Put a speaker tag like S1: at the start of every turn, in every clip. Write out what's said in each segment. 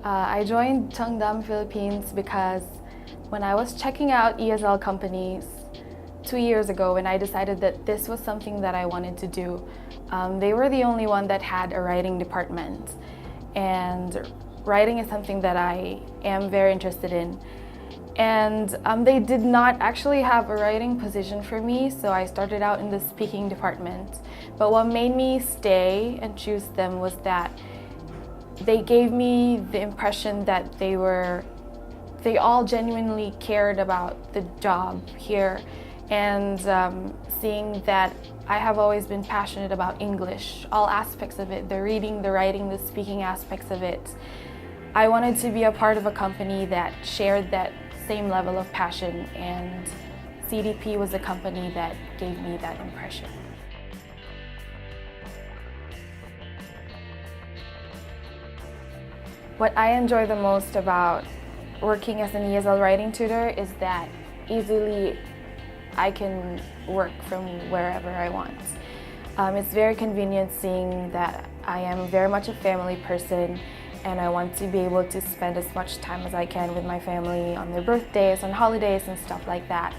S1: I joined Chungdahm Philippines because when I was checking out ESL companies 2 years ago, and I decided that this was something that I wanted to do, they were the only one that had a writing department. And writing is something that I am very interested in. And they did not actually have a writing position for me, so I started out in the speaking department. But what made me stay and choose them was that they gave me the impression that they all genuinely cared about the job here. And seeing that I have always been passionate about English, all aspects of it, the reading, the writing, the speaking aspects of it. I wanted to be a part of a company that shared that same level of passion, and CDP was a company that gave me that impression. What I enjoy the most about working as an ESL writing tutor is that easily I can work from wherever I want. It's very convenient seeing that I am very much a family person, and I want to be able to spend as much time as I can with my family on their birthdays, on holidays and stuff like that.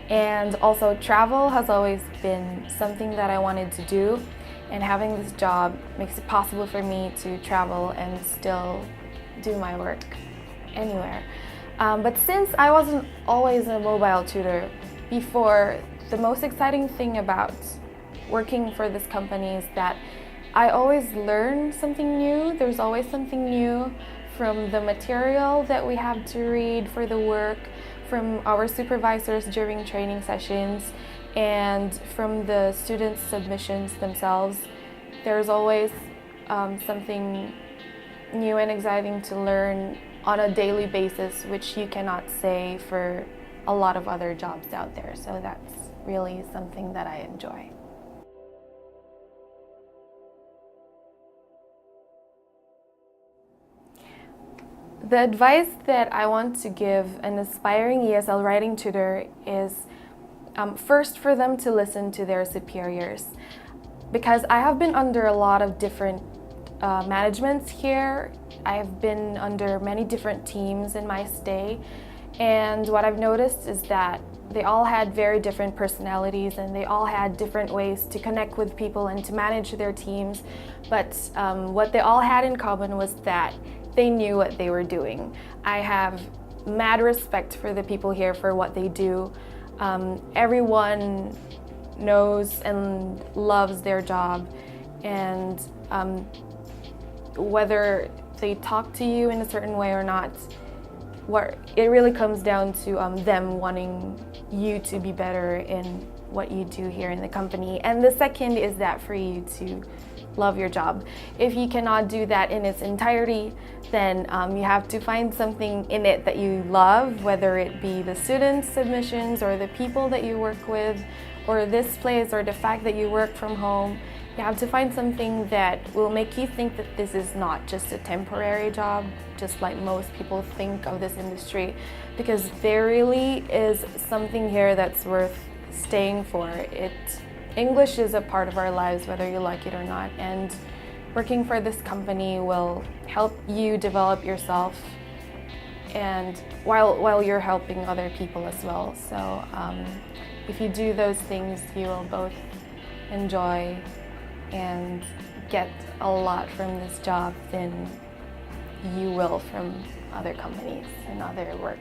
S1: And also travel has always been something that I wanted to do, and having this job makes it possible for me to travel and still do my work anywhere. But since I wasn't always a mobile tutor before, the most exciting thing about working for this company is that I always learn something new. There's always something new from the material that we have to read for the work, from our supervisors during training sessions, and from the students' submissions themselves. There's always something new and exciting to learn on a daily basis, which you cannot say for a lot of other jobs out there. So that's really something that I enjoy. The advice that I want to give an aspiring ESL writing tutor is first for them to listen to their superiors, because I have been under a lot of different managements here. I have been under many different teams in my stay, and what I've noticed is that they all had very different personalities, and they all had different ways to connect with people and to manage their teams. But what they all had in common was that they knew what they were doing. I have mad respect for the people here for what they do. Everyone knows and loves their job, and whether they talk to you in a certain way or not, it really comes down to them wanting you to be better in what you do here in the company. And the second is that for you to love your job. If you cannot do that in its entirety, then you have to find something in it that you love, whether it be the students' submissions or the people that you work with, or this place, or the fact that you work from home. You have to find something that will make you think that this is not just a temporary job, just like most people think of this industry, because there really is something here that's worth staying for. English is a part of our lives, whether you like it or not, and working for this company will help you develop yourself, and while you're helping other people as well. So if you do those things, you will both enjoy and get a lot from this job than you will from other companies and other work.